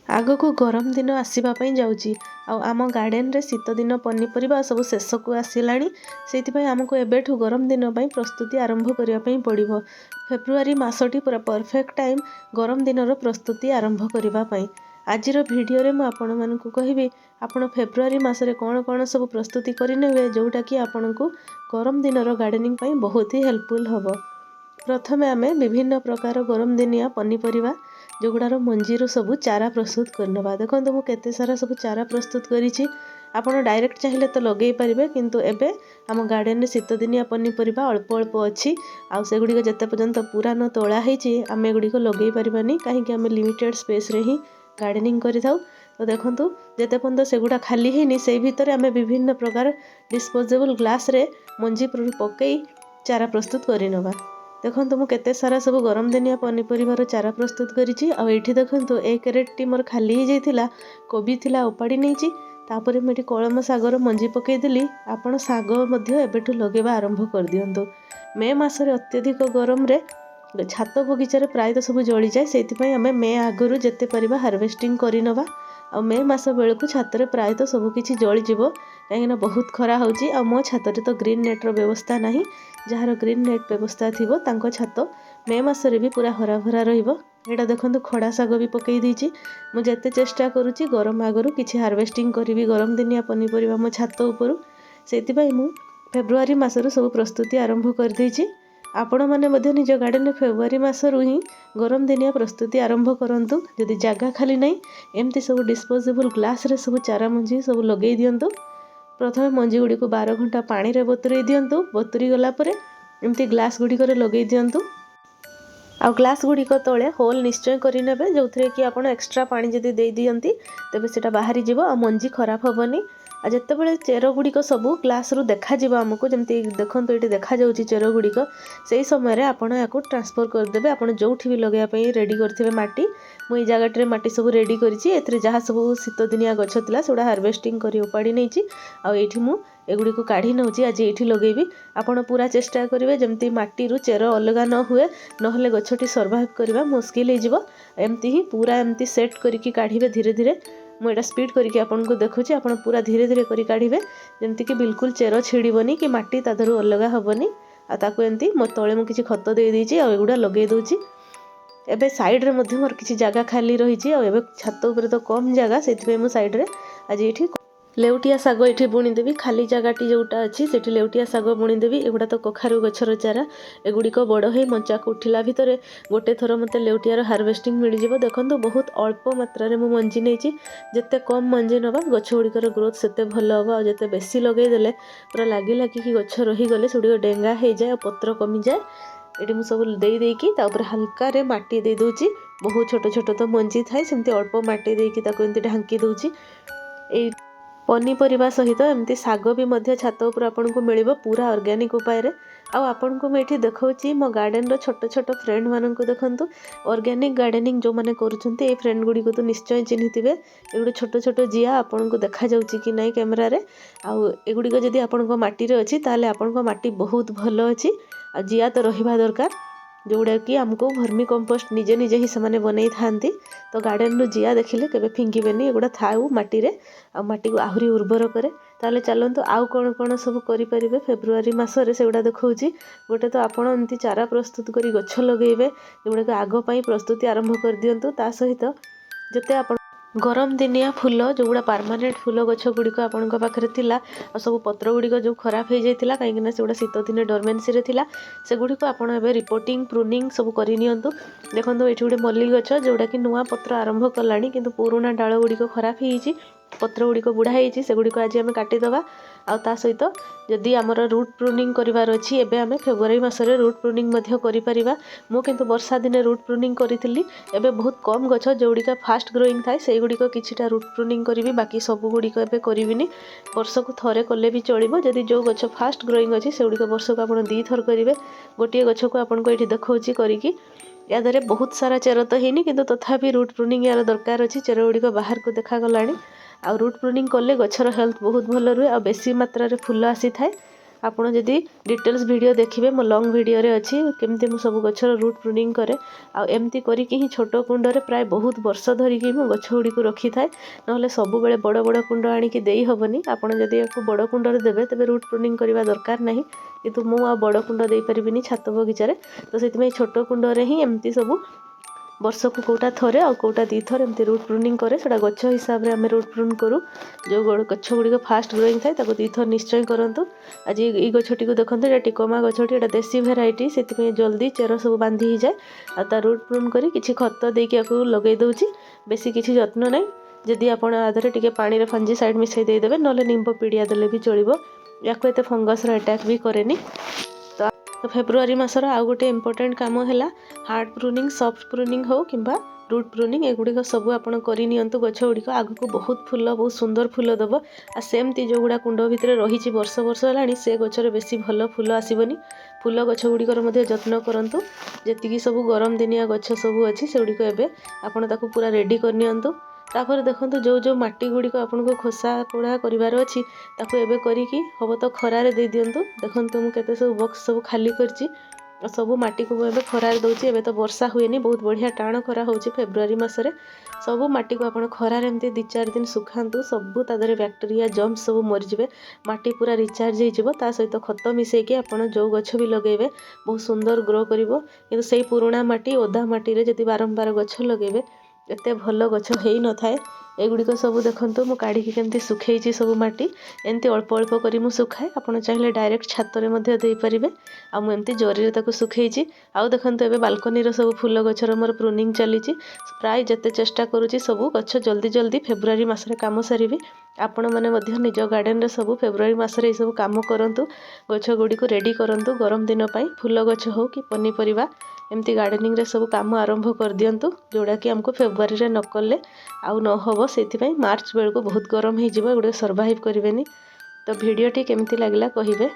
ଆଗକୁ ଗରମ ଦିନ ଆସିବା ପାଇଁ ଯାଉଛି ଆଉ ଆମ ଗାର୍ଡେନରେ ଶୀତ ଦିନ ପନିପରିବା ସବୁ ଶେଷକୁ ଆସିଲାଣି। ସେଇଥିପାଇଁ ଆମକୁ ଏବେଠୁ ଗରମ ଦିନ ପାଇଁ ପ୍ରସ୍ତୁତି ଆରମ୍ଭ କରିବା ପାଇଁ ପଡ଼ିବ। ଫେବୃଆରୀ ମାସଟି ପୁରା ପରଫେକ୍ଟ ଟାଇମ୍ ଗରମ ଦିନର ପ୍ରସ୍ତୁତି ଆରମ୍ଭ କରିବା ପାଇଁ। ଆଜିର ଭିଡ଼ିଓରେ ମୁଁ ଆପଣମାନଙ୍କୁ କହିବି ଆପଣ ଫେବୃଆରୀ ମାସରେ କ'ଣ କ'ଣ ସବୁ ପ୍ରସ୍ତୁତି କରିନେବେ ଯେଉଁଟାକି ଆପଣଙ୍କୁ ଗରମ ଦିନର ଗାର୍ଡେନିଂ ପାଇଁ ବହୁତ ହି ହେଲ୍ପଫୁଲ୍ ହେବ। ପ୍ରଥମେ ଆମେ ବିଭିନ୍ନ ପ୍ରକାର ଗରମ ଦିନିଆ ପନିପରିବା ଯେଉଁଗୁଡ଼ାର ମଞ୍ଜିରୁ ସବୁ ଚାରା ପ୍ରସ୍ତୁତ କରିନେବା। ଦେଖନ୍ତୁ ମୁଁ କେତେ ସାରା ସବୁ ଚାରା ପ୍ରସ୍ତୁତ କରିଛି। ଆପଣ ଡାଇରେକ୍ଟ ଚାହିଁଲେ ତ ଲଗାଇ ପାରିବେ, କିନ୍ତୁ ଏବେ ଆମ ଗାର୍ଡେନରେ ଶୀତଦିନିଆ ପନିପରିବା ଅଳ୍ପ ଅଳ୍ପ ଅଛି ଆଉ ସେଗୁଡ଼ିକ ଯେତେ ପର୍ଯ୍ୟନ୍ତ ପୁରା ନ ତୋଳା ହେଇଛି ଆମେ ଏଗୁଡ଼ିକ ଲଗାଇ ପାରିବାନି, କାହିଁକି ଆମେ ଲିମିଟେଡ଼ ସ୍ପେସ୍ରେ ହିଁ ଗାର୍ଡେନିଂ କରିଥାଉ। ତ ଦେଖନ୍ତୁ ଯେତେ ପର୍ଯ୍ୟନ୍ତ ସେଗୁଡ଼ା ଖାଲି ହେଇନି ସେଇ ଭିତରେ ଆମେ ବିଭିନ୍ନ ପ୍ରକାର ଡିସ୍ପୋଜେବଲ୍ ଗ୍ଲାସ୍ରେ ମଞ୍ଜି ପକାଇ ଚାରା ପ୍ରସ୍ତୁତ କରିନେବା। ଦେଖନ୍ତୁ ମୁଁ କେତେ ସାରା ସବୁ ଗରମ ଦିନିଆ ପନିପରିବାର ଚାରା ପ୍ରସ୍ତୁତ କରିଛି। ଆଉ ଏଇଠି ଦେଖନ୍ତୁ ଏ କ୍ୟାରେଟଟି ମୋର ଖାଲି ହେଇଯାଇଥିଲା, କୋବି ଥିଲା ଉପାଡ଼ି ନେଇଛି। ତାପରେ ମୁଁ ଏଠି କଳମ ଶାଗର ମଞ୍ଜି ପକାଇଦେଲି। ଆପଣ ଶାଗ ମଧ୍ୟ ଏବେଠୁ ଲଗାଇବା ଆରମ୍ଭ କରିଦିଅନ୍ତୁ। ମେ ମାସରେ ଅତ୍ୟଧିକ ଗରମରେ ଛାତ ବଗିଚାରେ ପ୍ରାୟତଃ ସବୁ ଜଳିଯାଏ, ସେଇଥିପାଇଁ ଆମେ ମେ ଆଗରୁ ଯେତେ ପାରିବା ହାର୍ଭେଷ୍ଟିଂ କରିନେବା। ଆଉ ମେ ମାସ ବେଳକୁ ଛାତରେ ପ୍ରାୟତଃ ସବୁ କିଛି ଜଳିଯିବ, କାହିଁକିନା ବହୁତ ଖରା ହେଉଛି। ଆଉ ମୋ ଛାତରେ ତ ଗ୍ରୀନ୍ ନେଟ୍ର ବ୍ୟବସ୍ଥା ନାହିଁ। ଯାହାର ଗ୍ରୀନ୍ ନେଟ୍ ବ୍ୟବସ୍ଥା ଥିବ ତାଙ୍କ ଛାତ ମେ ମାସରେ ବି ପୁରା ହରା ଭରା ରହିବ। ଏଇଟା ଦେଖନ୍ତୁ ଖଡ଼ା ଶାଗ ବି ପକାଇ ଦେଇଛି। ମୁଁ ଯେତେ ଚେଷ୍ଟା କରୁଛି ଗରମ ଆଗରୁ କିଛି ହାର୍ଭେଷ୍ଟିଂ କରିବି ଗରମ ଦିନିଆ ପନିପରିବା ମୋ ଛାତ ଉପରୁ, ସେଇଥିପାଇଁ ମୁଁ ଫେବୃଆରୀ ମାସରୁ ସବୁ ପ୍ରସ୍ତୁତି ଆରମ୍ଭ କରିଦେଇଛି। ଆପଣମାନେ ମଧ୍ୟ ନିଜ ଗାର୍ଡେନରେ ଫେବୃଆରୀ ମାସରୁ ହିଁ ଗରମ ଦିନିଆ ପ୍ରସ୍ତୁତି ଆରମ୍ଭ କରନ୍ତୁ। ଯଦି ଜାଗା ଖାଲି ନାହିଁ ଏମିତି ସବୁ ଡିସ୍ପୋଜେବଲ୍ ଗ୍ଲାସ୍ରେ ସବୁ ଚାରା ମଞ୍ଜି ସବୁ ଲଗାଇ ଦିଅନ୍ତୁ। ପ୍ରଥମେ ମଞ୍ଜି ଗୁଡ଼ିକୁ 12 ଘଣ୍ଟା ପାଣିରେ ବତୁରେଇ ଦିଅନ୍ତୁ। ବତୁରି ଗଲା ପରେ ଏମିତି ଗ୍ଲାସ୍ ଗୁଡ଼ିକରେ ଲଗାଇ ଦିଅନ୍ତୁ। ଆଉ ଗ୍ଲାସ୍ ଗୁଡ଼ିକ ତଳେ ହୋଲ୍ ନିଶ୍ଚୟ କରିନେବେ, ଯେଉଁଥିରେ କି ଆପଣ ଏକ୍ସଟ୍ରା ପାଣି ଯଦି ଦେଇ ଦିଅନ୍ତି ତେବେ ସେଇଟା ବାହାରିଯିବ ଆଉ ମଞ୍ଜି ଖରାପ ହେବନି। ଆଉ ଯେତେବେଳେ ଚେର ଗୁଡ଼ିକ ସବୁ ଗ୍ଲାସ୍ରୁ ଦେଖାଯିବ ଆମକୁ, ଯେମିତି ଦେଖନ୍ତୁ ଏଠି ଦେଖାଯାଉଛି ଚେର ଗୁଡ଼ିକ, ସେହି ସମୟରେ ଆପଣ ୟାକୁ ଟ୍ରାନ୍ସଫର୍ କରିଦେବେ। ଆପଣ ଯେଉଁଠି ବି ଲଗାଇବା ପାଇଁ ରେଡ଼ି କରିଥିବେ ମାଟି, ମୁଁ ଏଇ ଜାଗାଟିରେ ମାଟି ସବୁ ରେଡ଼ି କରିଛି। ଏଥିରେ ଯାହା ସବୁ ଶୀତଦିନିଆ ଗଛ ଥିଲା ସେଗୁଡ଼ା ହାର୍ଭେଷ୍ଟିଂ କରି ଉପାଡ଼ି ନେଇଛି। ଆଉ ଏଇଠି ମୁଁ ଏଗୁଡ଼ିକୁ କାଢ଼ି ନେଉଛି, ଆଜି ଏଇଠି ଲଗାଇବି। ଆପଣ ପୁରା ଚେଷ୍ଟା କରିବେ ଯେମିତି ମାଟିରୁ ଚେର ଅଲଗା ନ ହୁଏ, ନହେଲେ ଗଛଟି ସର୍ଭାଇଭ୍ କରିବା ମୁସ୍କିଲ ହେଇଯିବ। ଏମିତି ହିଁ ପୁରା ଏମିତି ସେଟ୍ କରିକି କାଢ଼ିବେ ଧୀରେ ଧୀରେ। ମୁଁ ଏଇଟା ସ୍ପିଡ୍ କରିକି ଆପଣଙ୍କୁ ଦେଖୁଛି, ଆପଣ ପୁରା ଧୀରେ ଧୀରେ କରି କାଢ଼ିବେ, ଯେମିତିକି ବିଲକୁଲ ଚେର ଛିଡ଼ିବନି କି ମାଟି ତା ଦେହରୁ ଅଲଗା ହେବନି। ଆଉ ତାକୁ ଏମିତି ମୋ ତଳେ ମୁଁ କିଛି ଖତ ଦେଇଦେଇଛି ଆଉ ଏଗୁଡ଼ା ଲଗାଇ ଦେଉଛି। ଏବେ ସାଇଡ଼ରେ ମଧ୍ୟ ମୋର କିଛି ଜାଗା ଖାଲି ରହିଛି, ଆଉ ଏବେ ଛାତ ଉପରେ ତ କମ୍ ଜାଗା, ସେଇଥିପାଇଁ ମୁଁ ସାଇଡ଼ରେ ଆଜି ଏଇଠି ଲେଉଟିଆ ଶାଗ ଏଠି ବୁଣିଦେବି। ଖାଲି ଜାଗାଟି ଯେଉଁଟା ଅଛି ସେଠି ଲେଉଟିଆ ଶାଗ ବୁଣିଦେବି। ଏଗୁଡ଼ା ତ କଖାରୁ ଗଛର ଚାରା, ଏଗୁଡ଼ିକ ବଡ଼ ହେଇ ମଞ୍ଚାକୁ ଉଠିଲା ଭିତରେ ଗୋଟେ ଥର ମୋତେ ଲେଉଟିଆର ହାର୍ଭେଷ୍ଟିଂ ମିଳିଯିବ। ଦେଖନ୍ତୁ ବହୁତ ଅଳ୍ପ ମାତ୍ରାରେ ମୁଁ ମଞ୍ଜି ନେଇଛି। ଯେତେ କମ୍ ମଞ୍ଜି ନେବା ଗଛ ଗୁଡ଼ିକର ଗ୍ରୋଥ୍ ସେତେ ଭଲ ହେବ। ଆଉ ଯେତେ ବେଶୀ ଲଗାଇଦେଲେ ପୁରା ଲାଗିକି ଗଛ ରହିଗଲେ ସେଗୁଡ଼ିକ ଡେଙ୍ଗା ହେଇଯାଏ ଆଉ ପତ୍ର କମିଯାଏ। ଏଠି ମୁଁ ସବୁ ଦେଇକି ତା ଉପରେ ହାଲକାରେ ମାଟି ଦେଇ ଦେଉଛି। ବହୁତ ଛୋଟ ଛୋଟ ତ ମଞ୍ଜି ଥାଏ, ସେମିତି ଅଳ୍ପ ମାଟି ଦେଇକି ତାକୁ ଏମିତି ଢାଙ୍କି ଦେଉଛି। ଏଇ ପନିପରିବା ସହିତ ଏମିତି ଶାଗ ବି ମଧ୍ୟ ଛାତ ଉପରେ ଆପଣଙ୍କୁ ମିଳିବ ପୁରା ଅର୍ଗାନିକ୍ ଉପାୟରେ। ଆଉ ଆପଣଙ୍କୁ ମୁଁ ଏଠି ଦେଖାଉଛି ମୋ ଗାର୍ଡେନର ଛୋଟ ଛୋଟ ଫ୍ରେଣ୍ଡମାନଙ୍କୁ। ଦେଖନ୍ତୁ ଅର୍ଗାନିକ୍ ଗାର୍ଡେନିଂ ଯେଉଁମାନେ କରୁଛନ୍ତି ଏଇ ଫ୍ରେଣ୍ଡ ଗୁଡ଼ିକୁ ତ ନିଶ୍ଚୟ ଚିହ୍ନିଥିବେ। ଏଗୁଡ଼ି ଛୋଟ ଛୋଟ ଜିଆ ଆପଣଙ୍କୁ ଦେଖାଯାଉଛି କି ନାହିଁ କ୍ୟାମେରାରେ। ଆଉ ଏଗୁଡ଼ିକ ଯଦି ଆପଣଙ୍କ ମାଟିରେ ଅଛି ତାହେଲେ ଆପଣଙ୍କ ମାଟି ବହୁତ ଭଲ ଅଛି। ଆଉ ଜିଆ ତ ରହିବା ଦରକାର, ଯେଉଁଗୁଡ଼ାକି ଆମକୁ ଭର୍ମି କମ୍ପୋଷ୍ଟ ନିଜେ ନିଜେ ହିଁ ସେମାନେ ବନେଇଥାନ୍ତି। ତ ଗାର୍ଡେନରୁ ଜିଆ ଦେଖିଲେ କେବେ ଫିଙ୍ଗିବେନି, ଏଗୁଡ଼ା ଥାଉ ମାଟିରେ, ଆଉ ମାଟିକୁ ଆହୁରି ଉର୍ବର କରେ। ତାହେଲେ ଚାଲନ୍ତୁ ଆଉ କ'ଣ କ'ଣ ସବୁ କରିପାରିବେ ଫେବୃଆରୀ ମାସରେ ସେଗୁଡ଼ା ଦେଖାଉଛି। ଗୋଟେ ତ ଆପଣ ଏମିତି ଚାରା ପ୍ରସ୍ତୁତ କରି ଗଛ ଲଗାଇବେ, ଯେଉଁଗୁଡ଼ାକ ଆଗ ପାଇଁ ପ୍ରସ୍ତୁତି ଆରମ୍ଭ କରିଦିଅନ୍ତୁ। ତା ସହିତ ଯେତେ ଆପଣ ଗରମ ଦିନିଆ ଫୁଲ ଯେଉଁଗୁଡ଼ା ପର୍ମାନେଣ୍ଟ ଫୁଲ ଗଛ ଗୁଡ଼ିକ ଆପଣଙ୍କ ପାଖରେ ଥିଲା, ଆଉ ସବୁ ପତ୍ର ଗୁଡ଼ିକ ଯେଉଁ ଖରାପ ହେଇଯାଇଥିଲା କାହିଁକିନା ସେଗୁଡ଼ା ଶୀତ ଦିନେ ଡରମେନ୍ସିରେ ଥିଲା, ସେଗୁଡ଼ିକୁ ଆପଣ ଏବେ ରିପୋର୍ଟିଂ ପ୍ରୁନିଂ ସବୁ କରିନିଅନ୍ତୁ। ଦେଖନ୍ତୁ ଏଠି ଗୋଟେ ମଲ୍ଲି ଗଛ ଯେଉଁଟାକି ନୂଆ ପତ୍ର ଆରମ୍ଭ କଲାଣି, କିନ୍ତୁ ପୁରୁଣା ଡାଳ ଗୁଡ଼ିକ ଖରାପ ହେଇଯାଇଛି, ପତ୍ର ଗୁଡ଼ିକ ବୁଢ଼ା ହେଇଛି, ସେଗୁଡ଼ିକୁ ଆଜି ଆମେ କାଟିଦେବା। ଆଉ ତା ସହିତ ଯଦି ଆମର ରୁଟ୍ ପ୍ରୁନିଂ କରିବାର ଅଛି, ଏବେ ଆମେ ଫେବୃଆରୀ ମାସରେ ରୁଟ୍ ପ୍ରୁନିଂ ମଧ୍ୟ କରିପାରିବା। ମୁଁ କିନ୍ତୁ ବର୍ଷା ଦିନେ ରୁଟ୍ ପ୍ରୁନିଂ କରିଥିଲି। ଏବେ ବହୁତ କମ୍ ଗଛ ଯେଉଁଗୁଡ଼ିକ ଫାଷ୍ଟ ଗ୍ରୋଇଂ ଥାଏ ସେଇଗୁଡ଼ିକ କିଛିଟା ରୁଟ୍ ପ୍ରୁନିଂ କରିବି, ବାକି ସବୁଗୁଡ଼ିକ ଏବେ କରିବିନି। ବର୍ଷକୁ ଥରେ କଲେ ବି ଚଳିବ। ଯଦି ଯେଉଁ ଗଛ ଫାଷ୍ଟ ଗ୍ରୋଇଂ ଅଛି ସେଗୁଡ଼ିକ ବର୍ଷକୁ ଆପଣ 2 ଥର କରିବେ। ଗୋଟିଏ ଗଛକୁ ଆପଣଙ୍କୁ ଏଇଠି ଦେଖାଉଛି କରିକି। ୟା ଦେହରେ ବହୁତ ସାରା ଚେର ତ ହେଇନି, କିନ୍ତୁ ତଥାପି ରୁଟ୍ ପ୍ରୁନିଂ ୟାର ଦରକାର ଅଛି। ଚେର ଗୁଡ଼ିକ ବାହାରକୁ ଦେଖାଗଲାଣି। ଆଉ ରୁଟ୍ ପ୍ରୁନିଂ କଲେ ଗଛର ହେଲ୍ଥ ବହୁତ ଭଲ ରୁହେ ଆଉ ବେଶୀ ମାତ୍ରାରେ ଫୁଲ ଆସିଥାଏ। ଆପଣ ଯଦି डिटेल्स वीडियो देखिए मो लॉन्ग वीडियो रे अच्छी केमती मु सब गछर रूट प्रूनिंग करे आ एमती करिकी ही छोट कुंड रे प्राय बहुत वर्ष धरिकी मु गछ गुड़ी को रखी थाए नहले सब बेले बड़ बड़ कुंड आनिकी देई हबनी आपण जदी याकू बड़ कुंड रे देबे तबे रूट प्रूनिंग करबा दरकार नाही किंतु मु आ बड़ कुंड देई परिबिनी छात बगीचा रे तो सेति में छोट कुंड रे ही एमती सब वर्ष को कोटा थरे आ कोटा दी थर एमती रूट प्रूनिंग करे सेटा गछ हिसाब रे हमें रूट प्रून करू जो गछ गुड़ी को फास्ट ग्रोइंग थाए ताको दी थर निश्चय करंतु आज ई गछटी को देखंतु एटा टिकोमा गछटी एटा देसी वेराइटी सेति में जल्दी चेर सब बांधी ही जाए आ ता रूट प्रून करी किछि खत देकी आकू लगे दउची बेसी किछि जत्न नै जदि आपण आधरे टिके पानी रे फंजी साइड मिसै दे देबे नले निंबो पीडिया देले भी चलिबो याको एते फंगस रे अटैक भी करेनी तो फेब्रुआरी मासर आउ गोटे इम्पोर्टेंट काम है हार्ड प्रूनिंग सॉफ्ट प्रूनिंग हो किंबा रूट प्रूनिंग एगुड़िक सब आपड़ करनियंतु गछ गुड़िक आगक बहुत फूल बहुत सुंदर फूल दब आ सेमती जो गुड़ा कुंड भितर रही वर्ष वर्ष है से गचर बेसी भल फूल आसबनी फूल गछ गुड़िकर जत्न करंतु जेतिकी सब गरम दिनिया गछ सब अच्छी से गुड़िक एबे आपण ताकू पूरा रेडी करनियंतु तापर देखंतु जो जो माटी गुड़िक आपनको खोसा कोड़ा करिवार अछि ताकू एबे करिकी हबो तो खरारे दे दियंतु देखंतु मु केते सब बॉक्स सब खाली करछि सब माटी को एबे खरारे दउछि एबे तो वर्षा हुएनी बहुत बढ़िया टाण खरा होछि फेब्रुआरी मासरे सब माटी को आपण खरारे एमती 2-4 दिन सुखांतु सब तादरे बैक्टीरिया जम्प सब मरि जिवे माटी पूरा रिचार्ज हो जिवो ता सहित खत मिसेकी आपण जो गछ भी लगेबे बहुत सुंदर ग्रो करिवो किंतु सेही पुराना माटी ओदा माटी रे जदि बारंबार गछ लगेबे एते भल गछ हेई न थाए एगुड़िक सब देखंतु मु काढ़ी केमती सुखेइछि सब माटी एमती अल्प अल्प करी मु सुखाए आपण चाहिले डायरेक्ट छात रे मध्ये देई परिबे आ मु एमती जरी रे ताकू सुखेइछि आउ देखंतु एबे बालकनी रो सब फूल गछर मोर प्रूनिंग चलीछि प्राय जते चेष्टा करूछि सब गछ जल्दी जल्दी फेब्रुआरी मासरे काम सारिबी आपण माने मध्ये निज गार्डन रे सब फेब्रुआरी मासरे सब काम करंतु गछ गुडी को रेडी करंतु गरम दिन पई फूल गछ हो कि पनीपरिबा एमती गार्डनिंग रे सब काम आरंभ कर दियंतु जोड़ा कि हमको फेब्रुआरी रे न कले आउ न हबो सेति पई मार्च बेल को बहुत गरम हे जिवो गुडे सर्वाइव करिवेनी तो वीडियो टी केमती लागला कहिबे।